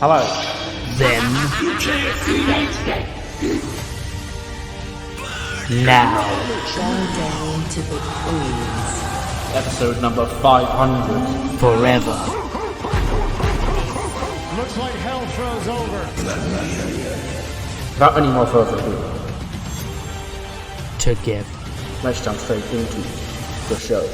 Hello. Then. Now. Bow down to the queens. Episode number 500. Forever. Looks like hell froze over. Without any more further ado, Together. let's jump straight into the show.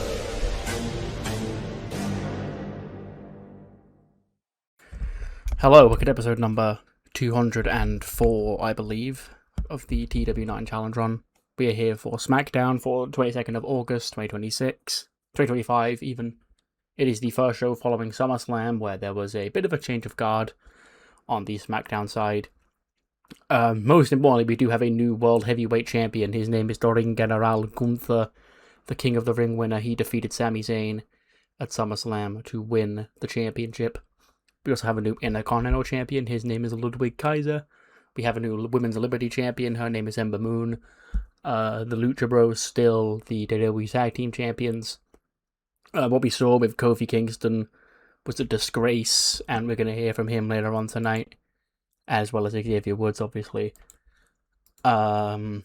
Hello, welcome to episode number 204, I believe, of the TEW IX Challenge Run. We are here for SmackDown for 22nd of August, 2025 even. It is the first show following SummerSlam, where there was a bit of a change of guard on the SmackDown side. Most importantly, we do have a new World Heavyweight Champion. His name is Ring General Gunther, the King of the Ring winner. He defeated Sami Zayn at SummerSlam to win the championship. We also have a new Intercontinental Champion. His name is Ludwig Kaiser. We have a new Women's Liberty Champion. Her name is Ember Moon. The Lucha Bros still the WWE Tag Team Champions. What we saw with Kofi Kingston was a disgrace, and we're going to hear from him later on tonight, as well as Xavier Woods, obviously. And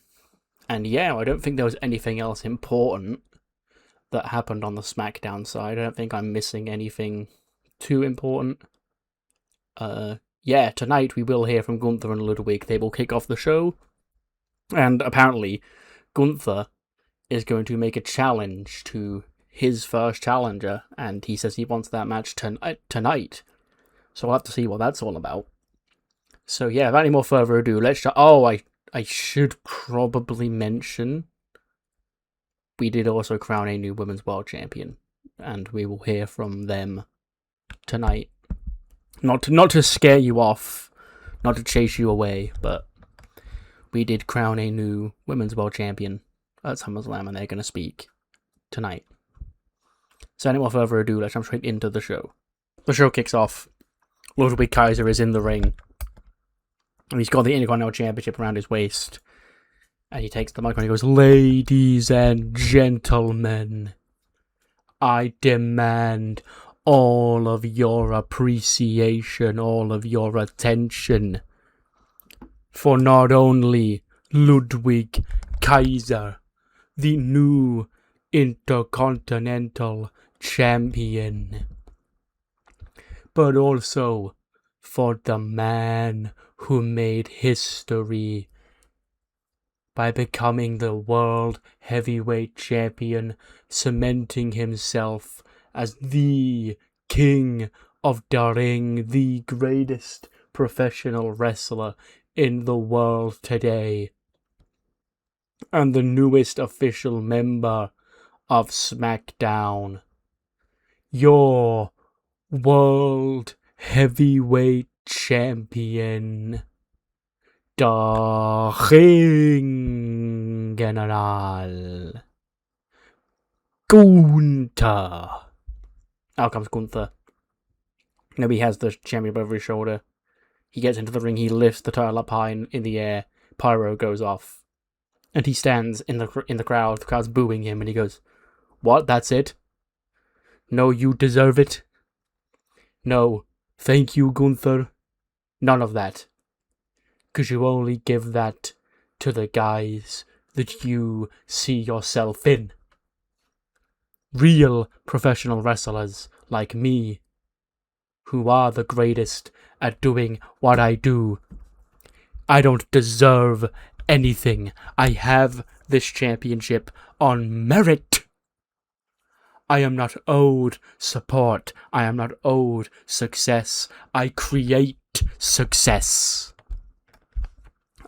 yeah, I don't think there was anything else important that happened on the SmackDown side. I don't think I'm missing anything too important. Yeah, tonight we will hear from Gunther and Ludwig. They will kick off the show, and apparently Gunther is going to make a challenge to his first challenger, and he says he wants that match tonight. So we'll have to see what that's all about. So yeah, without any more further ado, let's start. Oh, I should probably mention we did also crown a new Women's World Champion, and we will hear from them tonight. Not to scare you off, not to chase you away, but we did crown a new Women's World Champion at SummerSlam, and they're going to speak tonight. So any more further ado, let's jump straight into the show. The show kicks off. Ludwig Kaiser is in the ring, and he's got the Intercontinental Championship around his waist, and he takes the mic and he goes, "Ladies and gentlemen, I demand all of your appreciation, all of your attention for not only Ludwig Kaiser, the new Intercontinental Champion, but also for the man who made history by becoming the World Heavyweight Champion, cementing himself as the King of the Ring, the greatest professional wrestler in the world today, and the newest official member of SmackDown, your World Heavyweight Champion, the Ring General Gunther." Out comes Gunther. Now he has the champion over his shoulder. He gets into the ring, he lifts the title up high in the air, pyro goes off, and he stands in the crowd. The crowd's booing him, and he goes, "What, that's it? No, you deserve it? No, thank you, Gunther. None of that. 'Cause you only give that to the guys that you see yourself in. Real professional wrestlers like me, who are the greatest at doing what I do. I don't deserve anything. I have this championship on merit. I am not owed support. I am not owed success. I create success."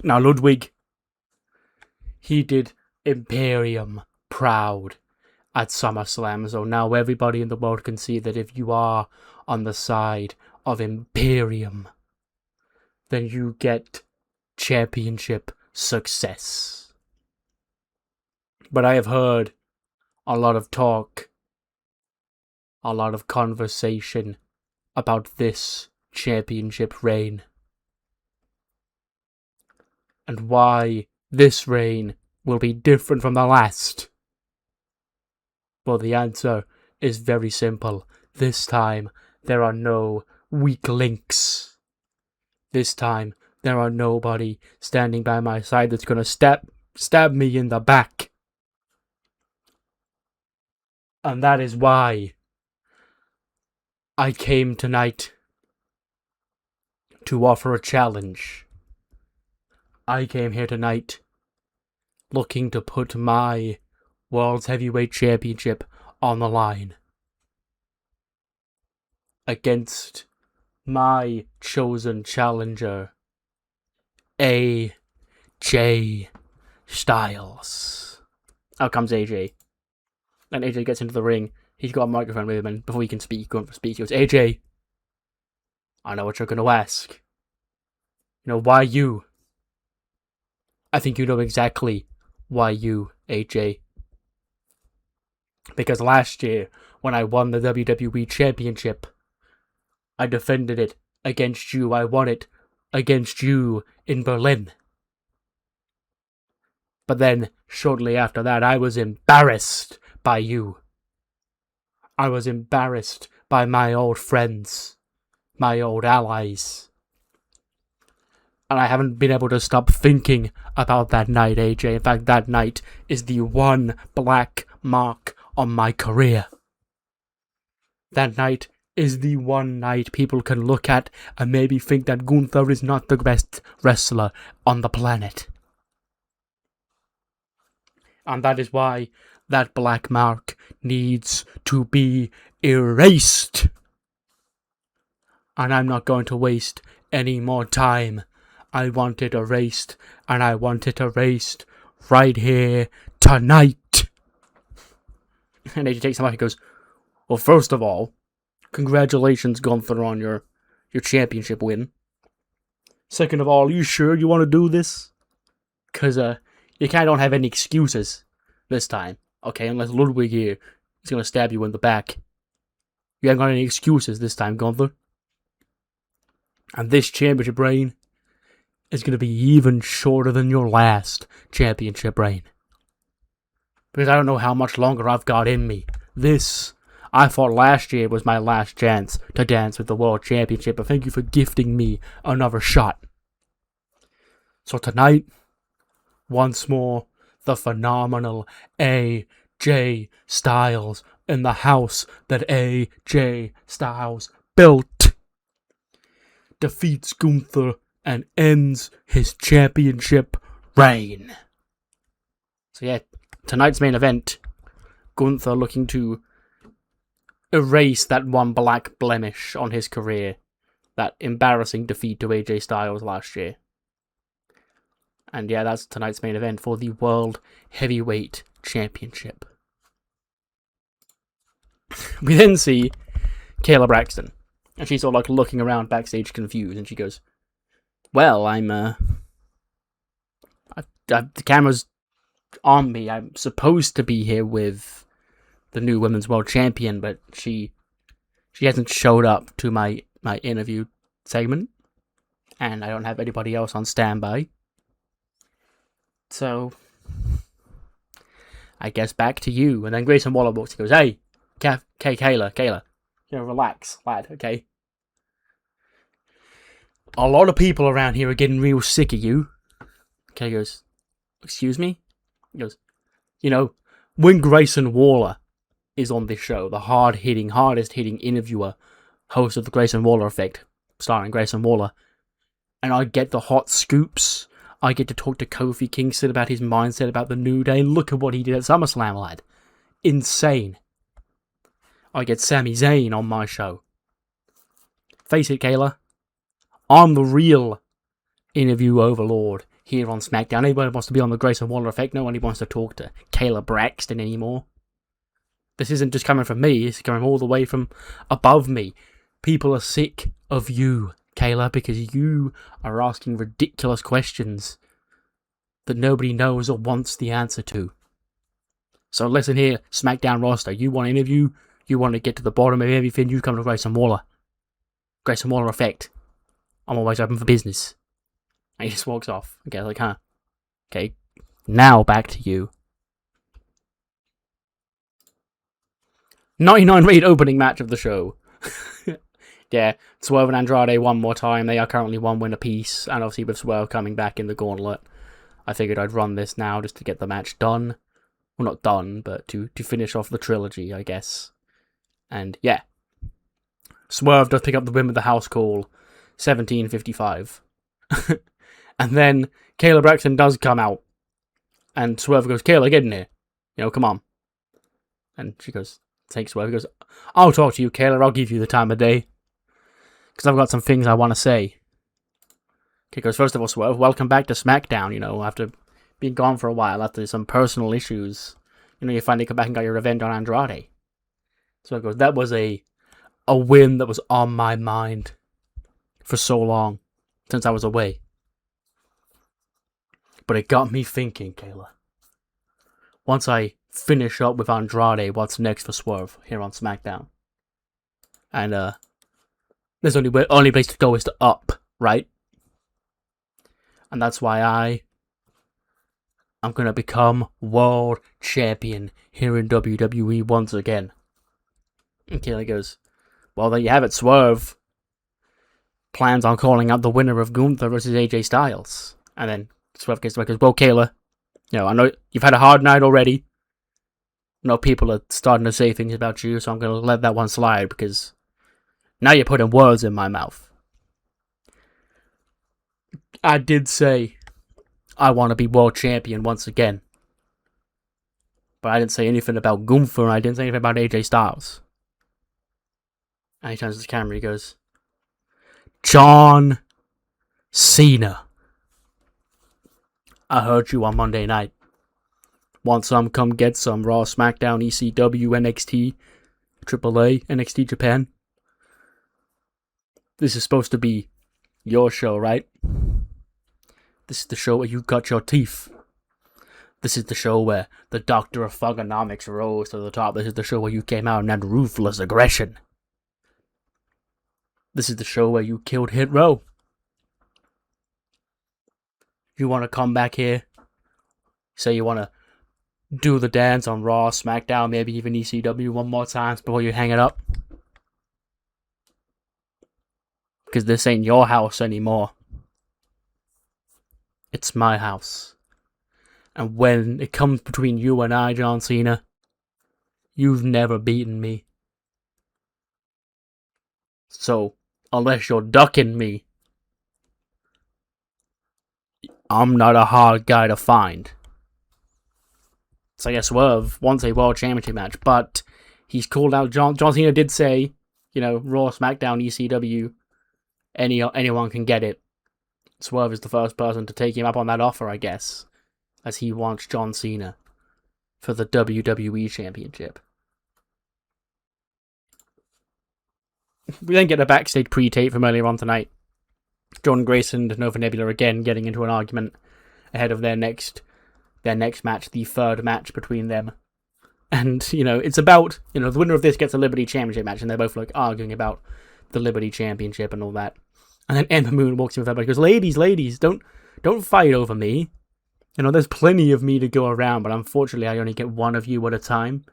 Now Ludwig, he did Imperium proud at SummerSlam, so now everybody in the world can see that if you are on the side of Imperium, then you get championship success. But I have heard a lot of talk, a lot of conversation about this championship reign, and why this reign will be different from the last. Well, the answer is very simple. This time, there are no weak links. This time, there are nobody standing by my side that's gonna stab me in the back. And that is why I came tonight to offer a challenge. I came here tonight looking to put my World's Heavyweight Championship on the line against my chosen challenger, AJ Styles. Out comes AJ. And AJ gets into the ring. He's got a microphone with him, and before he can speak, he goes, AJ, I know what you're going to ask. You know, why you? I think you know exactly why you, AJ. Because last year, when I won the WWE Championship, I defended it against you. I won it against you in Berlin. But then, shortly after that, I was embarrassed by you. I was embarrassed by my old friends, my old allies. And I haven't been able to stop thinking about that night, AJ. In fact, that night is the one black mark on my career. That night is the one night people can look at and maybe think that Gunther is not the best wrestler on the planet. And that is why that black mark needs to be erased. And I'm not going to waste any more time. I want it erased, and I want it erased right here tonight. And AJ takes him out and goes, well, first of all, congratulations, Gunther, on your championship win. Second of all, are you sure you want to do this? Because you kind of don't have any excuses this time. Okay, unless Ludwig here is going to stab you in the back. You haven't got any excuses this time, Gunther. And this championship reign is going to be even shorter than your last championship reign. Because I don't know how much longer I've got in me. This, I thought last year was my last chance to dance with the World Championship, but thank you for gifting me another shot. So tonight, once more, the phenomenal AJ Styles in the house that AJ Styles built defeats Gunther and ends his championship reign. So yeah, tonight's main event, Gunther looking to erase that one black blemish on his career, that embarrassing defeat to AJ Styles last year. And yeah, that's tonight's main event for the World Heavyweight Championship. We then see Kayla Braxton, and she's sort of like looking around backstage confused, and she goes, well, the camera's on me. I'm supposed to be here with the new Women's World Champion, but she hasn't showed up to my interview segment, and I don't have anybody else on standby. So, I guess back to you. And then Grayson Waller walks and goes, hey, Kayla, you know, relax, lad, okay? A lot of people around here are getting real sick of you. Kay goes, excuse me? He goes, you know, when Grayson Waller is on this show, the hardest-hitting interviewer, host of the Grayson Waller Effect, starring Grayson Waller, and I get the hot scoops, I get to talk to Kofi Kingston about his mindset about the New Day. Look at what he did at SummerSlam, lad. Insane. I get Sami Zayn on my show. Face it, Kayla. I'm the real interview overlord here on SmackDown. Anybody wants to be on the Grayson Waller Effect. No one wants to talk to Kayla Braxton anymore. This isn't just coming from me. It's coming all the way from above me. People are sick of you, Kayla, because you are asking ridiculous questions that nobody knows or wants the answer to. So listen here, SmackDown roster. You want to interview? You want to get to the bottom of everything? You come to Grayson Waller. Grayson Waller Effect. I'm always open for business. And he just walks off. Okay, like, huh? Okay, now back to you. 99 rated opening match of the show. yeah, Swerve and Andrade one more time. They are currently 1 win apiece, and obviously with Swerve coming back in the gauntlet, I figured I'd run this now just to get the match done. Well, not done, but to finish off the trilogy, I guess. And yeah, Swerve does pick up the win with the house call, 17:55. And then Kayla Braxton does come out, and Swerve goes, Kayla, get in here. Come on. And she goes, takes Swerve, goes, I'll talk to you, Kayla, I'll give you the time of day. Because I've got some things I want to say. Okay, goes, first of all, Swerve, welcome back to SmackDown, after being gone for a while, after some personal issues. You finally come back and got your revenge on Andrade. Swerve goes, that was a win that was on my mind for so long, since I was away. But it got me thinking, Kayla. Once I finish up with Andrade, what's next for Swerve here on SmackDown? And there's only place to go is to up, right? And that's why I'm gonna become world champion here in WWE once again. And Kayla goes, well, there you have it, Swerve plans on calling out the winner of Gunther versus AJ Styles. And then Swerve goes, well, Kayla, I know you've had a hard night already. People are starting to say things about you, so I'm going to let that one slide because now you're putting words in my mouth. I did say I want to be world champion once again. But I didn't say anything about Gunther, and I didn't say anything about AJ Styles. And he turns to the camera, he goes, John Cena. I heard you on Monday night. Want some, come get some. Raw, SmackDown, ECW, NXT, AAA, NXT Japan. This is supposed to be your show, right? This is the show where you cut your teeth. This is the show where the Doctor of Thugonomics rose to the top. This is the show where you came out and had ruthless aggression. This is the show where you killed Hit Row. You want to come back here? Say you want to do the dance on Raw, SmackDown, maybe even ECW one more time before you hang it up? Because this ain't your house anymore. It's my house. And when it comes between you and I, John Cena, you've never beaten me. So, unless you're ducking me, I'm not a hard guy to find. So I guess Swerve wants a World Championship match, but he's called out. John Cena did say, Raw, SmackDown, ECW, anyone can get it. Swerve is the first person to take him up on that offer, I guess, as he wants John Cena for the WWE Championship. We then get a backstage pre-tape from earlier on tonight. Jordan Grayson and Nova Nebula again getting into an argument ahead of their next match, the third match between them. And, it's about, the winner of this gets a Liberty Championship match, and they're both, arguing about the Liberty Championship and all that. And then Ember Moon walks in with everybody and goes, ladies, don't fight over me. There's plenty of me to go around, but unfortunately I only get one of you at a time.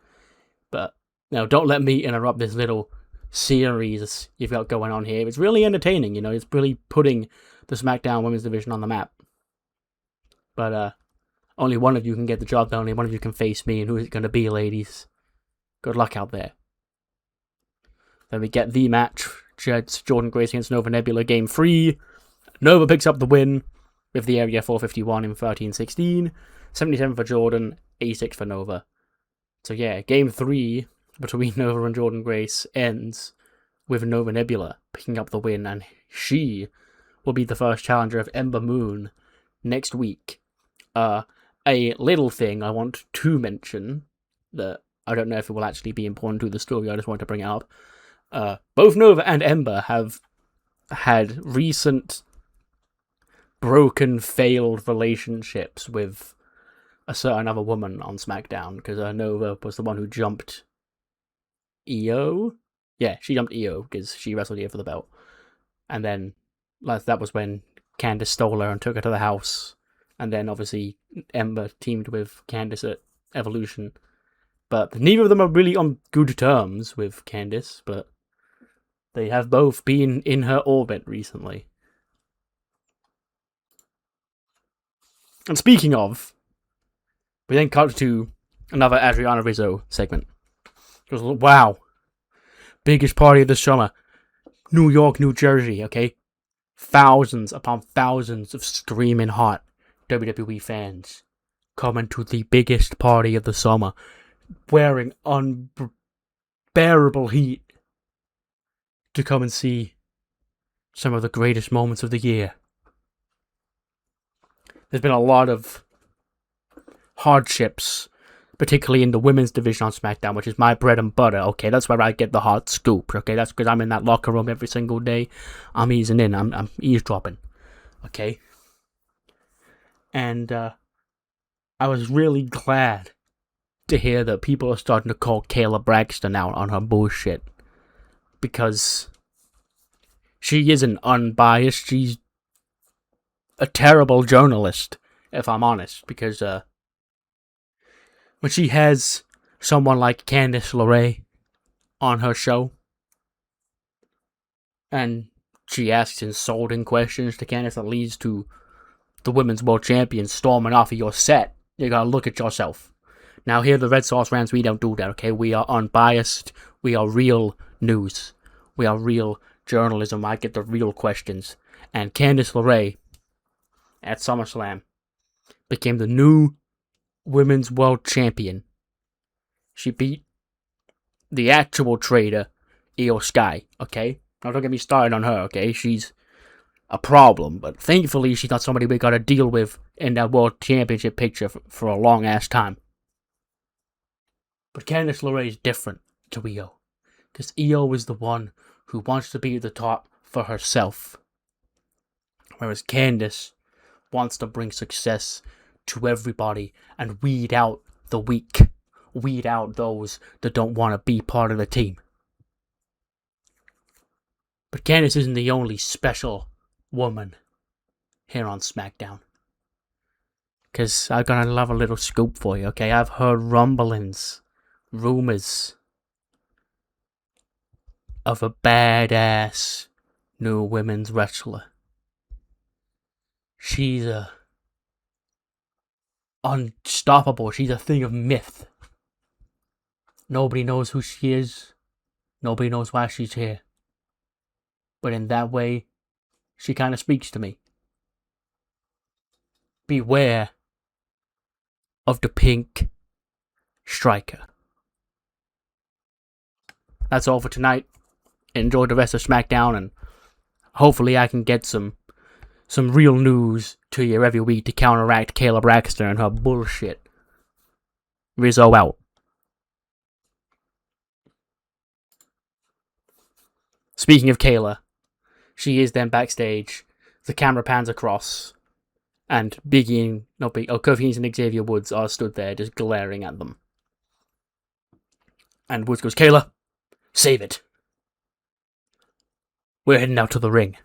But, don't let me interrupt this little series you've got going on here. It's really entertaining, it's really putting the SmackDown Women's Division on the map. But, only one of you can get the job done, only one of you can face me, and who is it going to be, ladies? Good luck out there. Then we get the match, Jordan Grace against Nova Nebula, Game 3. Nova picks up the win with the Area 451 in 13-16. 77 for Jordan, 86 for Nova. So yeah, Game 3 between Nova and Jordan Grace ends with Nova Nebula picking up the win, and she will be the first challenger of Ember Moon next week. A little thing I want to mention that I don't know if it will actually be important to the story, I just wanted to bring it up. Both Nova and Ember have had recent broken, failed relationships with a certain other woman on SmackDown, because Nova was the one who jumped IYO. Yeah, she jumped IYO because she wrestled here for the belt. And then that was when Candice stole her and took her to the house. And then obviously Ember teamed with Candice at Evolution. But neither of them are really on good terms with Candice, but They have both been in her orbit recently. And speaking of, we then cut to another Adriana Rizzo segment. Because, wow, biggest party of the summer. New York, New Jersey, okay? Thousands upon thousands of screaming hot WWE fans coming to the biggest party of the summer, wearing unbearable heat to come and see some of the greatest moments of the year. There's been a lot of hardships, particularly in the women's division on SmackDown, which is my bread and butter, okay? That's where I get the hot scoop, okay? That's because I'm in that locker room every single day. I'm easing in, I'm eavesdropping, okay? And I was really glad to hear that people are starting to call Kayla Braxton out on her bullshit. Because she isn't unbiased, she's a terrible journalist, if I'm honest. Because when she has someone like Candice LeRae on her show, and she asks insulting questions to Candice that leads to the Women's World Champion storming off of your set, you gotta look at yourself. Now here, the Red Sauce Rants, we don't do that, okay? We are unbiased, we are real news, we are real journalism, I get the real questions. And Candice LeRae, at SummerSlam, became the new Women's World Champion. She beat the actual traitor, IYO SKY, okay? Now don't get me started on her, okay? She's a problem, but thankfully she's not somebody we gotta deal with in that World Championship picture for a long ass time. But Candice LeRae is different to IYO, because IYO is the one who wants to be at the top for herself, whereas Candice wants to bring success to everybody and weed out the weak, weed out those that don't want to be part of the team. But Candice isn't the only special woman here on SmackDown. Because I've got a little scoop for you, okay? I've heard rumblings, rumors of a badass new women's wrestler. She's unstoppable. She's a thing of myth. Nobody knows who she is. Nobody knows why she's here. But in that way, she kind of speaks to me. Beware of the pink striker. That's all for tonight. Enjoy the rest of SmackDown, and hopefully I can get some real news to you every week to counteract Kayla Braxton and her bullshit. Rizzo out. Speaking of Kayla, she is then backstage. The camera pans across, and Kofi and Xavier Woods are stood there just glaring at them. And Woods goes, "Kayla, save it. We're heading out to the ring."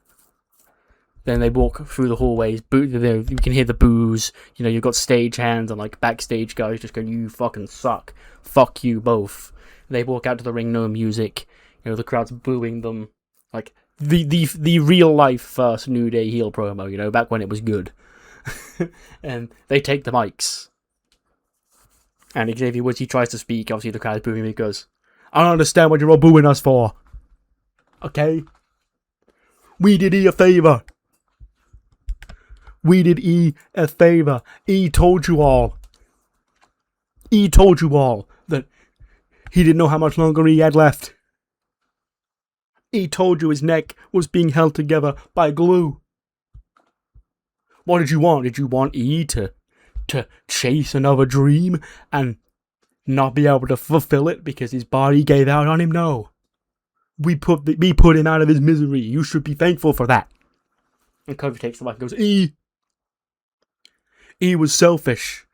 Then they walk through the hallways. You can hear the boos. You know, you've got stage hands and like backstage guys just going, "You fucking suck. Fuck you both." They walk out to the ring, no music. You know, the crowd's booing them. Like the real life first New Day heel promo, you know, back when it was good. And they take the mics. And Xavier Woods, he tries to speak. Obviously, the crowd's booing him. He goes, "I don't understand what you're all booing us for. Okay? We did E a favor. We did E a favor. E told you all. E told you all that he didn't know how much longer he had left. E told you his neck was being held together by glue. What did you want? Did you want E to chase another dream and not be able to fulfill it because his body gave out on him? No. We put him out of his misery. You should be thankful for that." And Kofi takes the mic and goes, E was selfish.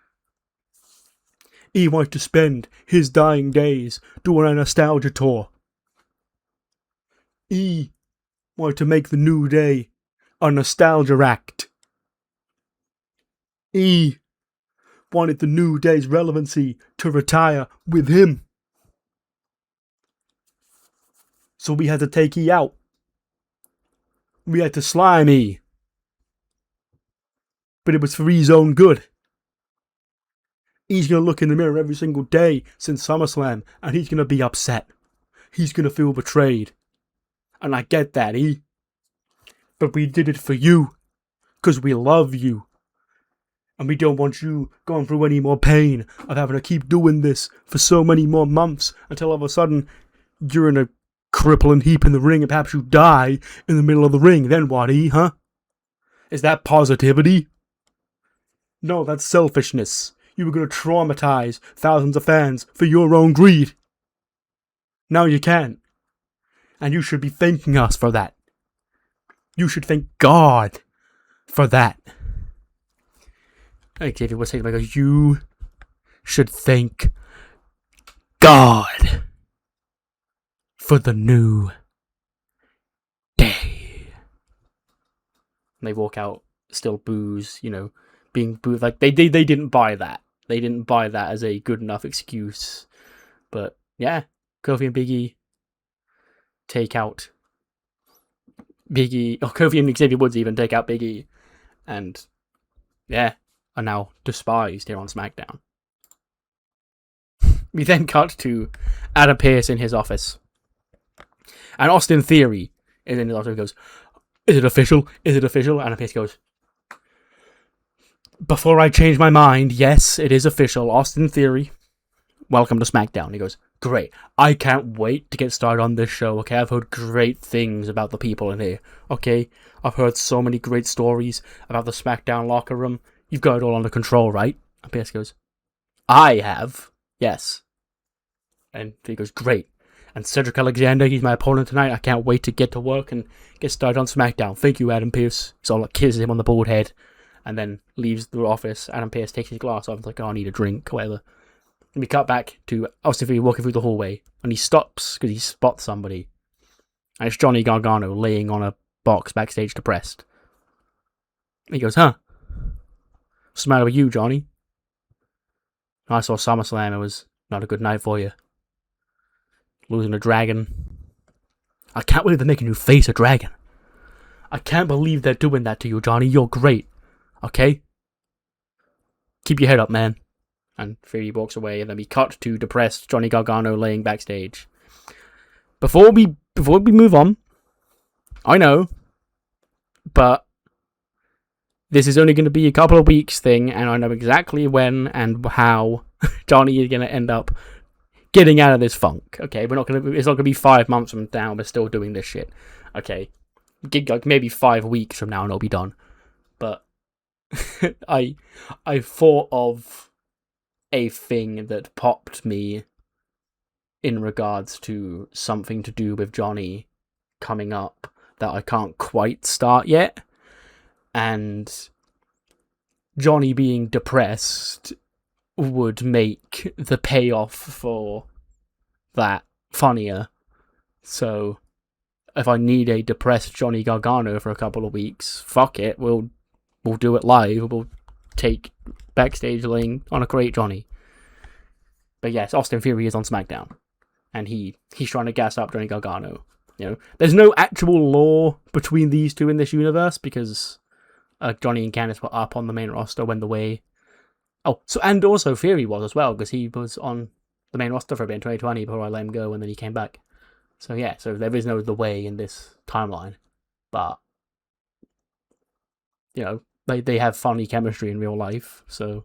E wanted to spend his dying days doing a nostalgia tour. E wanted to make the New Day a nostalgia act. E wanted the New Day's relevancy to retire with him. So we had to take he out. We had to slime he. But it was for his own good. He's going to look in the mirror every single day since SummerSlam, and he's going to be upset. He's going to feel betrayed. And I get that, But we did it for you. Because we love you. And we don't want you going through any more pain of having to keep doing this for so many more months until all of a sudden you're in a crippling heap in the ring and perhaps you die in the middle of the ring. Then what, huh? Is that positivity? No, that's selfishness. You were going to traumatize thousands of fans for your own greed. Now you can't. And you should be thanking us for that. You should thank God for that. Like David was saying, like, you should thank God for the new day. And they walk out, still boos, being booed. Like, they didn't buy that. They didn't buy that as a good enough excuse. But, yeah, Kofi and Big E take out Big E. Or Kofi and Xavier Woods even take out Big E. And, yeah, are now despised here on SmackDown. We then cut to Adam Pearce in his office. And Austin Theory is in his office and goes, "Is it official? Is it official?" Adam Pearce goes, "Before I change my mind, yes, it is official. Austin Theory, welcome to SmackDown." He goes, "Great. I can't wait to get started on this show, okay? I've heard great things about the people in here, okay? I've heard so many great stories about the SmackDown locker room. You've got it all under control, right?" And Pearce goes, "I have, yes." And he goes, "Great. And Cedric Alexander, he's my opponent tonight. I can't wait to get to work and get started on SmackDown. Thank you, Adam Pearce." He's all like, kisses him on the bald head, and then leaves the office. Adam Pearce takes his glass off and is like, "Oh, I need a drink," or whatever. And we cut back to Austin Theory walking through the hallway, and he stops because he spots somebody. And it's Johnny Gargano laying on a box backstage depressed. And he goes, "Huh? What's the matter with you, Johnny?" "I saw SummerSlam. It was not a good night for you. Losing a dragon. I can't believe they're making you face a dragon. I can't believe they're doing that to you, Johnny. You're great. Okay? Keep your head up, man." And Theory walks away, and then we cut to depressed Johnny Gargano laying backstage. Before we move on, I know, but this is only going to be a couple of weeks thing, and I know exactly when and how Johnny is going to end up getting out of this funk. Okay, it's not going to be 5 months from now. We're still doing this shit. Okay, like maybe 5 weeks from now, and it'll be done. But I thought of a thing that popped me in regards to something to do with Johnny coming up that I can't quite start yet. And Johnny being depressed would make the payoff for that funnier. So if I need a depressed Johnny Gargano for a couple of weeks, fuck it, we'll do it live. We'll take backstage laying on a great Johnny. But yes, Austin Theory is on SmackDown, and he's trying to gas up Johnny Gargano. There's no actual lore between these two in this universe because Johnny and Candice were up on the main roster when the way. Oh, and also Theory was as well, because he was on the main roster for a bit in 2020 before I let him go, and then he came back. So yeah, so there is no the way in this timeline. But, they have funny chemistry in real life, so.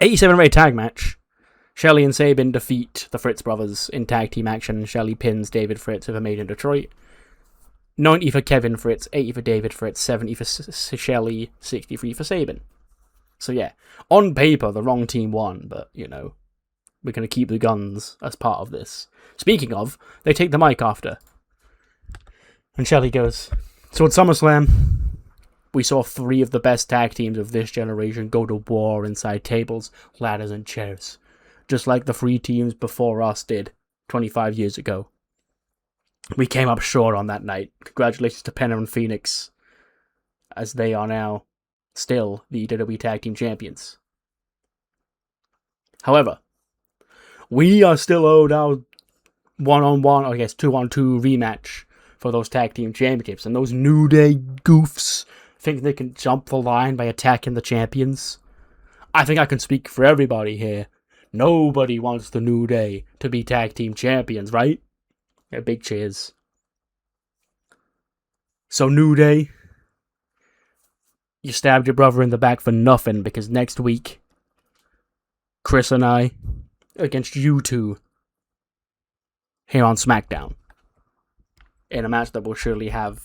87 rated tag match. Shelley and Sabin defeat the Fritz brothers in tag team action. Shelley pins David Fritz with a Made in Detroit. 90 for Kevin Fritz, 80 for David Fritz, 70 for Shelley, 63 for Sabin. So yeah, on paper, the wrong team won, but, we're going to keep the Guns as part of this. Speaking of, they take the mic after. And Shelley goes, "So at SummerSlam, we saw 3 of the best tag teams of this generation go to war inside tables, ladders, and chairs. Just like the 3 teams before us did 25 years ago. We came up short on that night. Congratulations to Penner and Phoenix, as they are now still the WWE Tag Team Champions. However, we are still owed our 1-on-1, or I guess 2-on-2 rematch for those tag team championships. And those New Day goofs think they can jump the line by attacking the champions. I think I can speak for everybody here. Nobody wants the New Day to be tag team champions, right? Yeah, big cheers. So New Day, you stabbed your brother in the back for nothing, because next week, Chris and I, against you two, here on SmackDown, in a match that will surely have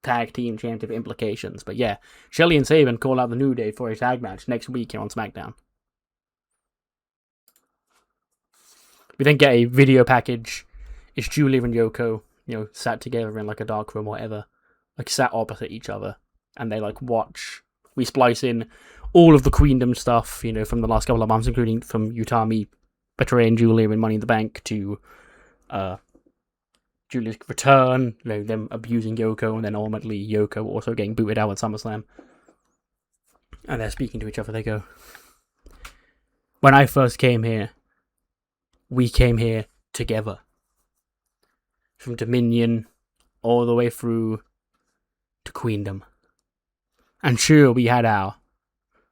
tag team championship implications. But yeah, Shelly and Saban call out the New Day for a tag match next week here on SmackDown. We then get a video package. It's Julia and Yoko, sat together in like a dark room or whatever, like sat opposite each other, and they like watch. We splice in all of the Queendom stuff, from the last couple of months, including from Utami betraying Julia in Money in the Bank to Julia's return, them abusing Yoko, and then ultimately Yoko also getting booted out at SummerSlam. And they're speaking to each other. They go, "When I first came here, we came here together. From Dominion all the way through to Queendom. And sure, we had our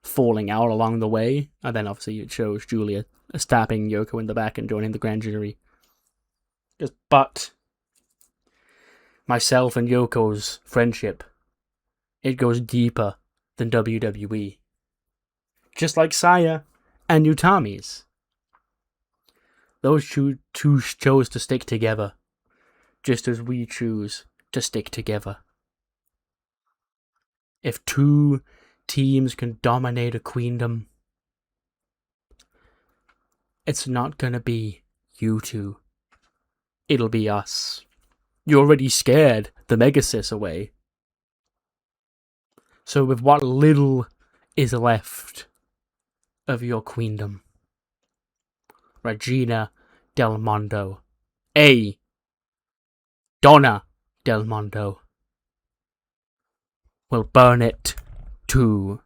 falling out along the way." And then obviously it shows Julia stabbing Yoko in the back and joining the grand jury. But myself and Yoko's friendship, it goes deeper than WWE. Just like Saya and Utami's. Those two chose to stick together, just as we choose to stick together. If two teams can dominate a queendom, it's not gonna be you two. It'll be us. You already scared the Megasis away. So with what little is left of your queendom, Regina Del Mondo, Donna Del Mondo, will burn it to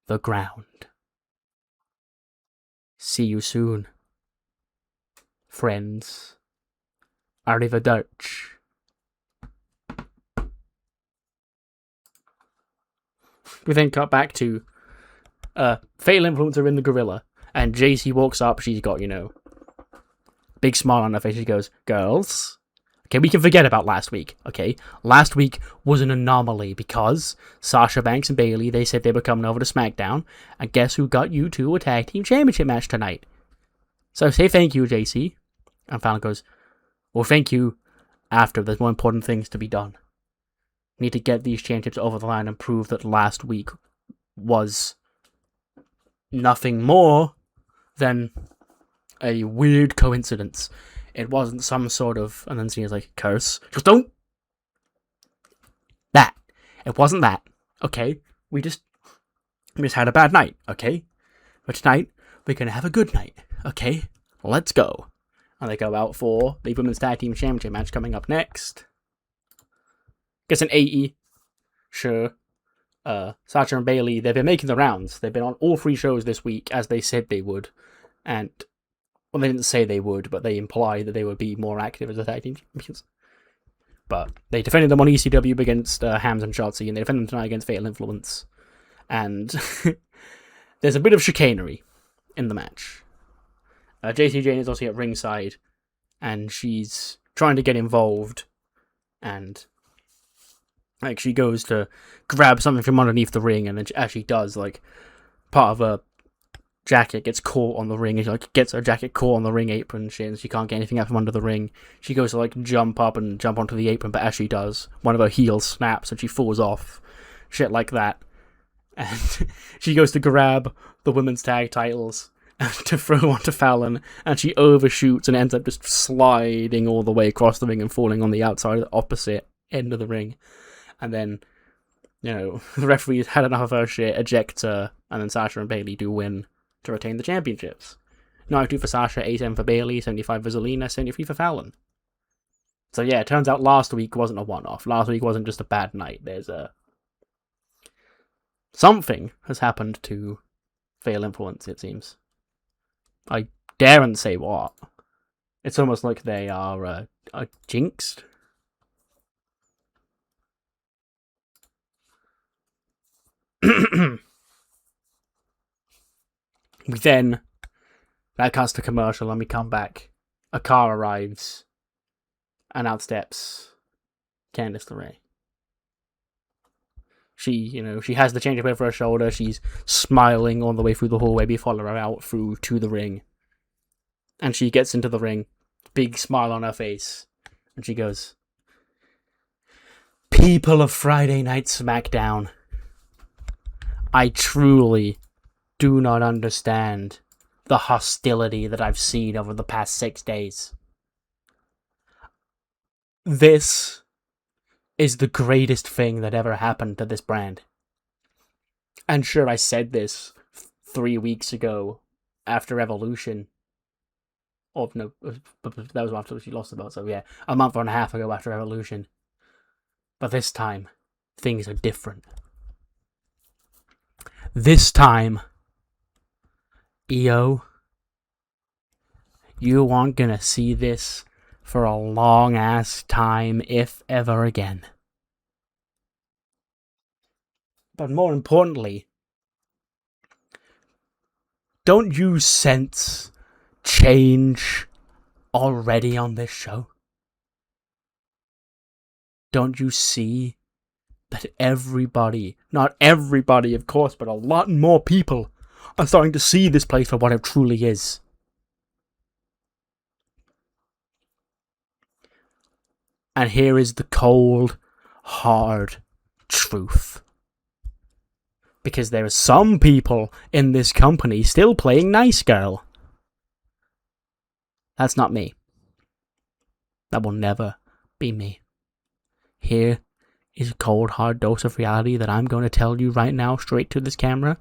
the ground. See you soon, friends. Arrivederci. We then cut back to Fatal Influencer in the gorilla, and Gacy walks up. She's got, big smile on her face. She goes, "Girls, okay, we can forget about last week, okay? Last week was an anomaly because Sasha Banks and Bayley, they said they were coming over to SmackDown, and guess who got you two a tag team championship match tonight? So say thank you, JC." And Fallon goes, "Well, thank you after. There's more important things to be done. We need to get these championships over the line and prove that last week was nothing more than a weird coincidence. It wasn't some sort of..." And then Cena's like, "Curse." She goes, "Don't! That. It wasn't that. Okay? We just had a bad night, okay? But tonight, we're gonna have a good night, okay? Let's go." And they go out for the Women's Tag Team Championship match coming up next. Gets an 80. Sure. Sasha and Bayley, they've been making the rounds. They've been on all 3 shows this week, as they said they would. And, well, they didn't say they would, but they implied that they would be more active as a tag team champions. But they defended them on ECW against Hams and Shotzi, and they defended them tonight against Fatal Influence. And there's a bit of chicanery in the match. JC Jane is obviously at ringside, and she's trying to get involved, and she goes to grab something from underneath the ring, and then as she does, part of her jacket gets caught on the ring, and she gets her jacket caught on the ring apron, and she can't get anything out from under the ring. She goes to jump up and jump onto the apron, but as she does, one of her heels snaps and she falls off. Shit like that. And she goes to grab the women's tag titles to throw onto Fallon, and she overshoots and ends up just sliding all the way across the ring and falling on the outside of the opposite end of the ring. And then, the referee's had enough of her shit, ejects her, and then Sasha and Bayley do win to retain the championships. 92 for Sasha, 87 for Bayley, 75 for Zelina, 73 for Fallon. So yeah, it turns out last week wasn't a one-off. Last week wasn't just a bad night. There's something has happened to Fatal Influence, it seems. I daren't say what. It's almost like they are jinxed. We then, that cuts to commercial and we come back. A car arrives and out steps Candice LeRae. She has the change over her shoulder. She's smiling all the way through the hallway. We follow her out through to the ring. And she gets into the ring. Big smile on her face. And she goes, "People of Friday Night SmackDown, I truly do not understand the hostility that I've seen over the past 6 days. This is the greatest thing that ever happened to this brand. And sure, I said this 3 weeks ago after Evolution. Or no, that was after she lost the belt, so yeah, a month and a half ago after Evolution. But this time, things are different. This time, EO, you aren't gonna see this for a long ass time, if ever again. But more importantly, don't you sense change already on this show? Don't you see that everybody, not everybody of course, but a lot more people are starting to see this place for what it truly is? And here is the cold, hard truth. Because there are some people in this company still playing nice girl. That's not me. That will never be me. Here is a cold, hard dose of reality that I'm going to tell you right now, straight to this camera,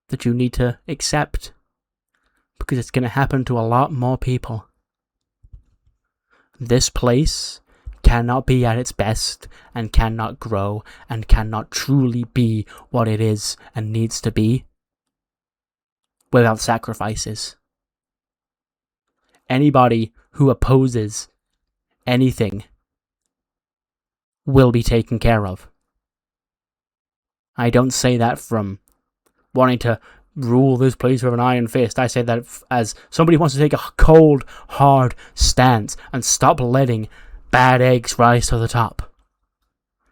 that you need to accept. Because it's going to happen to a lot more people. This place cannot be at its best, and cannot grow, and cannot truly be what it is and needs to be without sacrifices. Anybody who opposes anything will be taken care of. I don't say that from wanting to rule this place with an iron fist. I say that as somebody who wants to take a cold, hard stance and stop letting bad eggs rise to the top.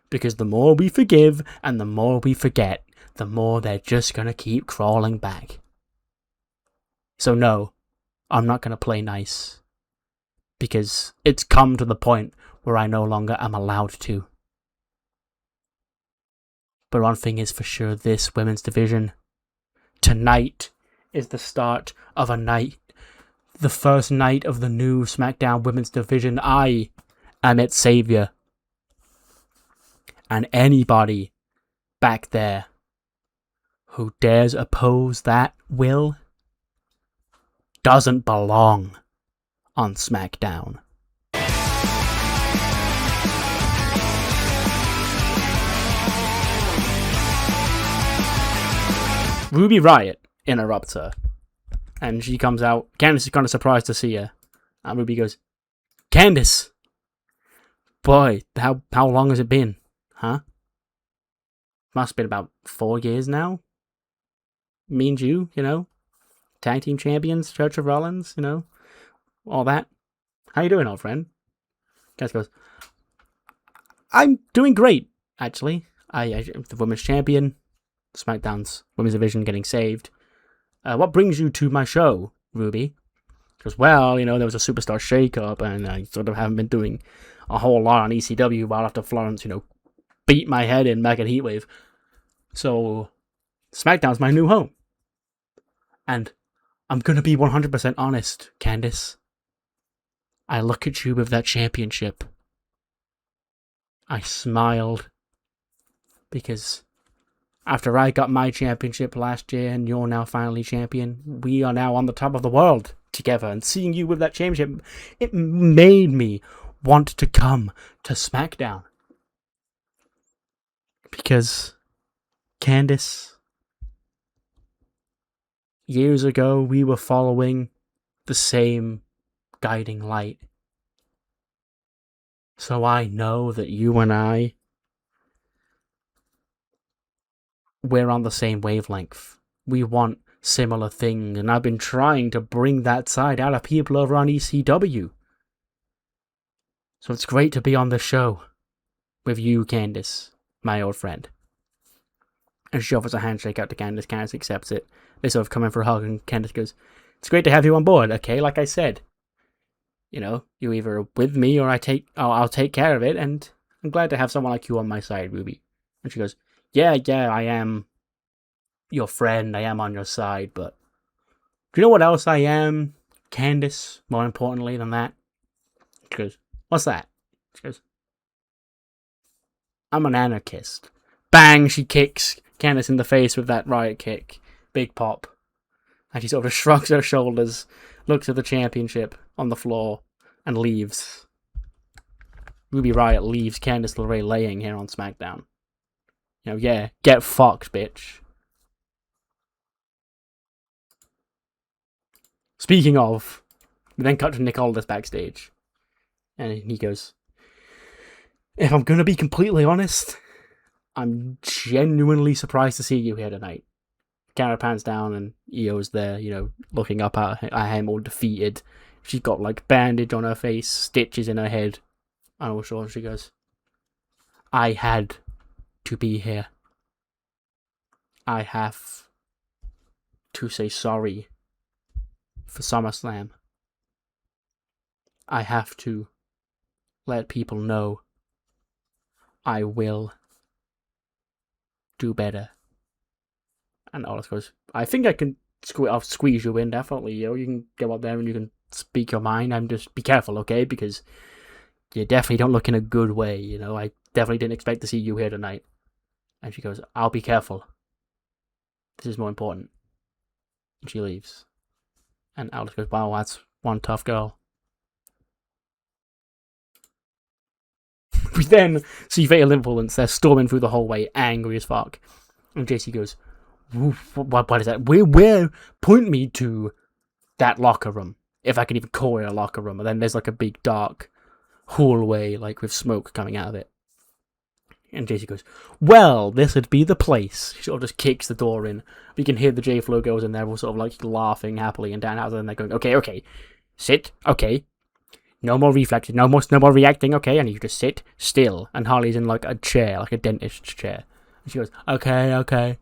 Because the more we forgive and the more we forget, the more they're just going to keep crawling back. So no, I'm not going to play nice. Because it's come to the point where I no longer am allowed to. But one thing is for sure, this women's division, tonight is the start of a night. The first night of the new SmackDown women's division. I am its savior. And anybody back there who dares oppose that will doesn't belong on SmackDown. Ruby Riott interrupts her. And she comes out. Candice is kind of surprised to see her. And Ruby goes, "Candice! Boy, how long has it been? Huh? Must have been about 4 years now. Me and you, Tag team champions, Church of Rollins, all that. How you doing, old friend?" Candice goes, "I'm doing great, actually. I'm the women's champion. SmackDown's women's division getting saved. What brings you to my show, Ruby?" She goes, "Well, there was a superstar shakeup, and I sort of haven't been doing a whole lot on ECW while after Florence, beat my head in back at Heatwave. So, SmackDown's my new home. And I'm going to be 100% honest, Candice. I look at you with that championship. I smiled. Because after I got my championship last year and you're now finally champion, we are now on the top of the world together. And seeing you with that championship, it made me want to come to SmackDown. Because, Candice, Years ago, we were following the same guiding light. So I know that you and I, we're on the same wavelength. We want similar things, and I've been trying to bring that side out of people over on ECW. So it's great to be on the show with you, Candice, my old friend. And she offers a handshake out to Candice. Candice accepts it. They sort of come in for a hug, and Candice goes, "It's great to have you on board, okay? Like I said, you know, you're either with me or I'll take care of it, and I'm glad to have someone like you on my side, Ruby." And she goes, yeah, I am your friend, I am on your side, but do you know what else I am, Candice, more importantly than that? She goes, what's that? She goes, I'm an anarchist. Bang, she kicks Candice in the face with that riot kick. Big pop. And she sort of shrugs her shoulders, looks at the championship on the floor, and leaves. Ruby Riott leaves Candice LeRae laying here on SmackDown. You know, yeah, get fucked, bitch. Speaking of, we then cut to Nick Aldis backstage. And he goes, if I'm going to be completely honest, I'm genuinely surprised to see you here tonight. Camera pans down and Io's there, you know, looking up at him all defeated. She's got like bandage on her face, stitches in her head. And all sure she goes, I had to be here. I have to say sorry for SummerSlam. I have to let people know I will do better. And Aldis goes, I think I can I'll squeeze you in, definitely. You know, you can go up there and you can speak your mind. I'm just, be careful, okay? Because you definitely don't look in a good way, you know? I definitely didn't expect to see you here tonight. And she goes, I'll be careful. This is more important. And she leaves. And Aldis goes, wow, that's one tough girl. We then see Fatal Influence. They're storming through the hallway, angry as fuck. And JC goes, what is that? Where? Point me to that locker room. If I can even call it a locker room. And then there's like a big dark hallway, like with smoke coming out of it. And JC goes, well, this would be the place. She sort of just kicks the door in. We can hear the J-Flow girls in there all sort of like laughing happily. And Danhausen and they're going, okay. Sit, okay. No more reflexes, no more reacting, okay? I need you to sit still. And Harley's in like a chair, like a dentist's chair. And she goes, okay.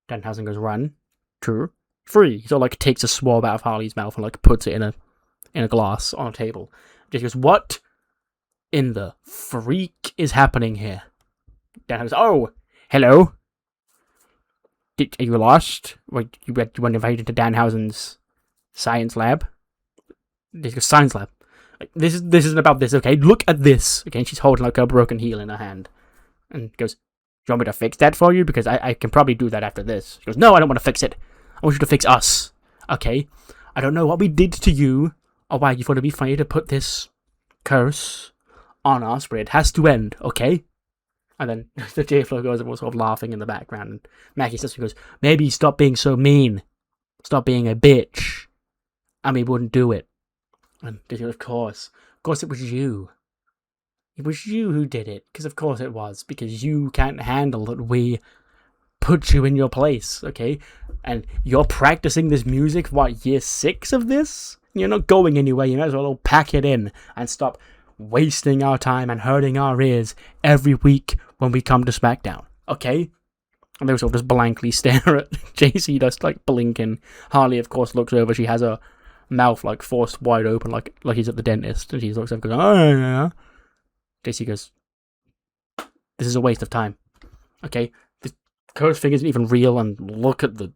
Danhausen goes, 1, 2, 3. He sort of like takes a swab out of Harley's mouth and like puts it in a glass on a table. She goes, what in the freak is happening here? Danhausen goes, oh, hello. Are you lost? Like, you weren't invited to Danhausen's science lab? He goes, science lab. Like, this isn't about this, okay? Look at this. Okay, and she's holding like a broken heel in her hand. And goes, do you want me to fix that for you? Because I can probably do that after this. She goes, no, I don't want to fix it. I want you to fix us. Okay? I don't know what we did to you, or why you thought it'd be funny to put this curse on us, but it has to end, okay? And then the J-Flow goes and was sort of laughing in the background. And Mackie's sister goes, maybe stop being so mean. Stop being a bitch. And we wouldn't do it. And they go, of course it was you. It was you who did it. Because of course it was. Because you can't handle that we put you in your place, okay? And you're practicing this music, what, year 6 of this? You're not going anywhere. You might as well pack it in and stop wasting our time and hurting our ears every week when we come to SmackDown, okay? And they sort of just blankly stare at JC, just like blinking. Harley, of course, looks over. She has her mouth like forced wide open, like he's at the dentist. And she looks over and goes, oh, yeah. JC goes, this is a waste of time, okay? The curse thing isn't even real, and look at the